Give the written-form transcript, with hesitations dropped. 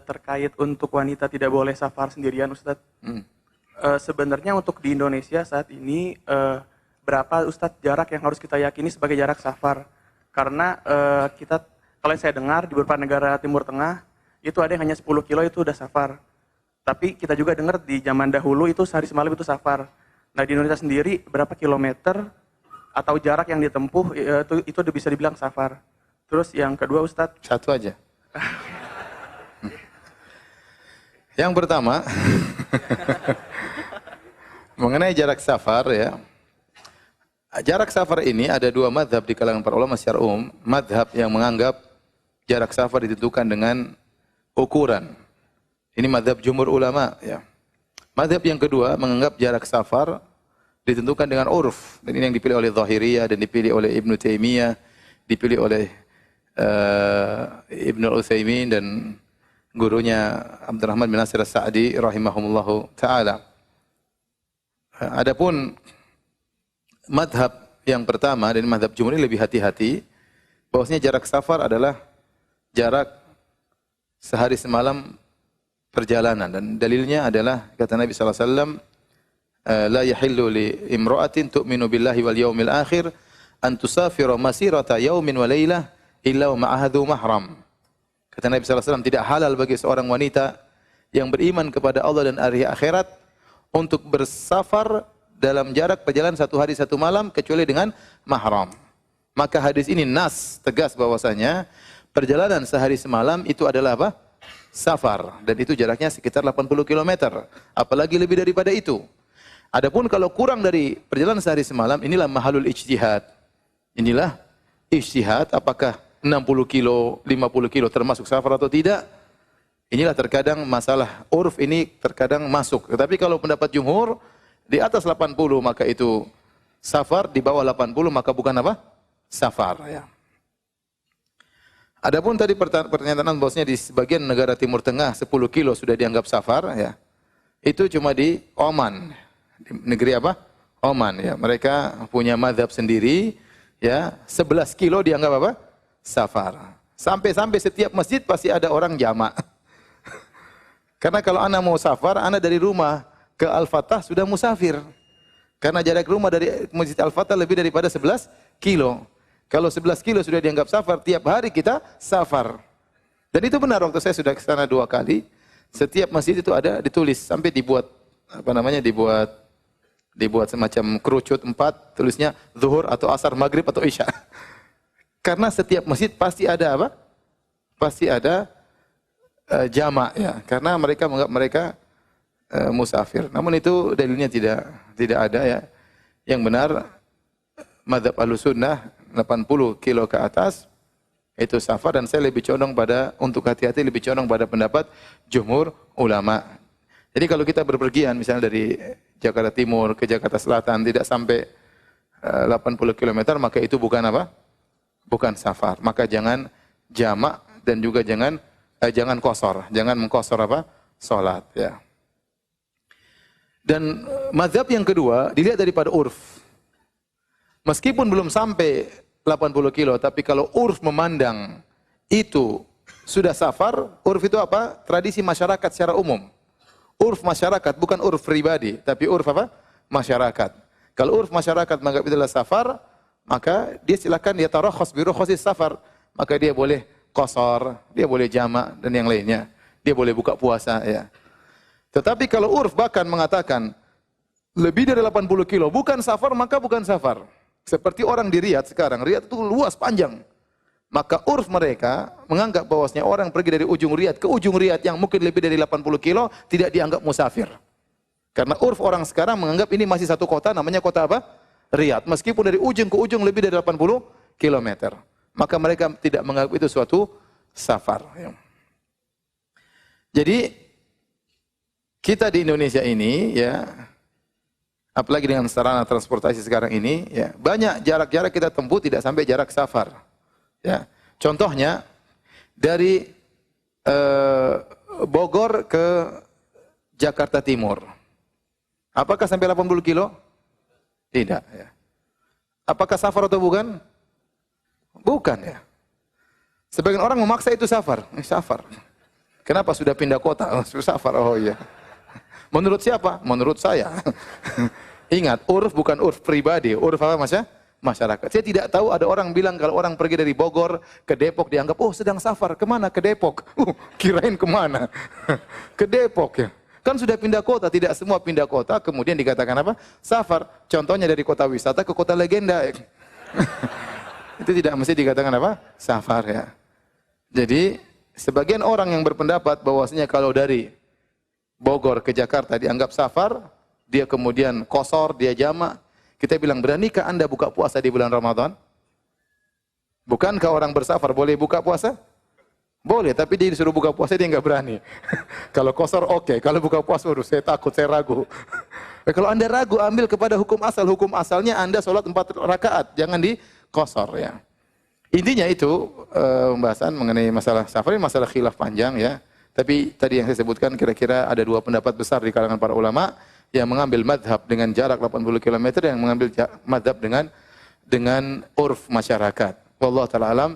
terkait untuk wanita tidak boleh safar sendirian, Ustadz. Hmm. Sebenarnya untuk di Indonesia saat ini berapa Ustadz jarak yang harus kita yakini sebagai jarak safar? Karena kita, kalau yang saya dengar di beberapa negara Timur Tengah itu ada yang hanya 10 kilo itu udah safar. Tapi kita juga dengar di zaman dahulu itu sehari semalam itu safar. Nah di Indonesia sendiri berapa kilometer atau jarak yang ditempuh itu udah bisa dibilang safar. Terus yang kedua Ustadz. Satu aja. Yang pertama, mengenai jarak safar ya. Jarak safar ini ada dua madhab di kalangan para ulama secara umum. Madhab yang menganggap jarak safar ditentukan dengan ukuran. Ini madhab jumhur ulama ya. Madhab yang kedua menganggap jarak safar ditentukan dengan urf. Dan ini yang dipilih oleh Zahiriyah dan dipilih oleh Ibnu Taimiyah, dipilih oleh Ibnu Utsaimin dan gurunya Abdurrahman bin Nasir As-Sa'di rahimahumullahu taala. Adapun madhab yang pertama dan madhab jumhur ini lebih hati-hati, bahwasanya jarak safar adalah jarak sehari semalam perjalanan, dan dalilnya adalah kata Nabi sallallahu alaihi wasallam, la yahillu li imra'atin tu'minu billahi wal yaumil akhir an tusafira masirata yaumin wa lailah illa wa ma'aha dhu mahram. Kata Nabi sallallahu alaihi wasallam, tidak halal bagi seorang wanita yang beriman kepada Allah dan hari akhirat untuk bersafar dalam jarak perjalanan satu hari satu malam kecuali dengan mahram. Maka hadis ini nas tegas bahwasanya perjalanan sehari semalam itu adalah apa? Safar, dan itu jaraknya sekitar 80 km. Apalagi lebih daripada itu. Adapun kalau kurang dari perjalanan sehari semalam, inilah mahalul ijtihad. Inilah ijtihad, apakah 60 kilo, 50 kilo termasuk safar atau tidak? Inilah terkadang masalah urf ini terkadang masuk. Tetapi kalau pendapat jumhur, di atas 80 maka itu safar, di bawah 80 maka bukan apa? Safar. Ya. Adapun tadi pernyataan bahwasanya di sebagian negara Timur Tengah 10 kilo sudah dianggap safar, ya. Itu cuma di Oman. Di negeri apa? Oman, ya. Mereka punya mazhab sendiri, ya. 11 kilo dianggap apa? Safar. Sampai-sampai setiap masjid pasti ada orang jamak. Karena kalau anak mau safar, anak dari rumah ke Al-Fatah sudah musafir. Karena jarak rumah dari Masjid Al-Fatah lebih daripada 11 kilo. Kalau 11 kilo sudah dianggap safar, tiap hari kita safar. Dan itu benar, waktu saya sudah ke sana 2 kali, setiap masjid itu ada ditulis, sampai dibuat dibuat semacam kerucut 4, tulisnya zuhur atau asar, maghrib atau isya. Karena setiap masjid pasti ada apa? Pasti ada jamak, ya. Karena mereka menganggap mereka musafir. Namun itu dalilnya tidak ada, ya. Yang benar mazhab Ahlussunnah 80 kilo ke atas itu safar, dan saya lebih condong pada, untuk hati-hati, lebih condong pada pendapat jumhur ulama. Jadi kalau kita berpergian misalnya dari Jakarta Timur ke Jakarta Selatan tidak sampai 80 km, maka itu bukan apa? Bukan safar. Maka jangan jamak dan juga jangan qasar, jangan mengqasar apa? Salat, ya. Dan mazhab yang kedua dilihat daripada urf. Meskipun belum sampai 80 kilo, tapi kalau urf memandang itu sudah safar, urf itu apa? Tradisi masyarakat secara umum. Urf masyarakat, bukan urf pribadi, tapi urf apa? Masyarakat. Kalau urf masyarakat menganggap itu adalah safar, maka dia silakan, dia tarakhas bi rukhsatis safar. Maka dia boleh qasar, dia boleh jamak dan yang lainnya. Dia boleh buka puasa, ya. Tetapi kalau urf bahkan mengatakan lebih dari 80 kilo bukan safar, maka bukan safar. Seperti orang di Riyadh sekarang, Riyadh itu luas panjang. Maka urf mereka menganggap bahwasanya orang pergi dari ujung Riyadh ke ujung Riyadh yang mungkin lebih dari 80 kilo tidak dianggap musafir. Karena urf orang sekarang menganggap ini masih satu kota, namanya kota apa? Riyadh. Meskipun dari ujung ke ujung lebih dari 80 kilometer. Maka mereka tidak menganggap itu suatu safar. Jadi kita di Indonesia ini, ya, apalagi dengan sarana transportasi sekarang ini, ya, banyak jarak-jarak kita tempuh tidak sampai jarak safar. Ya. Contohnya dari Bogor ke Jakarta Timur. Apakah sampai 80 kilo? Tidak, ya. Apakah safar atau bukan? Bukan, ya. Sebagian orang memaksa itu safar. Safar. Kenapa sudah pindah kota? Oh, safar. Oh iya. Menurut siapa? Menurut saya. Ingat, urf bukan urf pribadi. Urf apa masyarakat. Saya tidak tahu ada orang bilang kalau orang pergi dari Bogor ke Depok dianggap, oh sedang safar. Kemana? Ke Depok. Kirain kemana? Ke Depok ya. Kan sudah pindah kota, tidak semua pindah kota, kemudian dikatakan apa? Safar. Contohnya dari kota wisata ke kota legenda. Itu tidak mesti dikatakan apa? Safar ya. Jadi, sebagian orang yang berpendapat bahwasanya kalau dari Bogor ke Jakarta dianggap safar, dia kemudian kosor, dia jamak. Kita bilang, beranikah Anda buka puasa di bulan Ramadan? Bukankah orang bersafar boleh buka puasa? Boleh, tapi dia disuruh buka puasa dia enggak berani. Kalau kosor oke, kalau buka puasa saya takut, saya ragu. Kalau Anda ragu, ambil kepada hukum asal. Hukum asalnya Anda sholat 4 rakaat, jangan di kosor ya. Intinya itu pembahasan mengenai masalah safar, ini masalah khilaf panjang ya. Tapi tadi yang saya sebutkan kira-kira ada 2 pendapat besar di kalangan para ulama yang mengambil madhab dengan jarak 80 km, yang mengambil madhab dengan urf masyarakat. Wallahu ta'ala alam.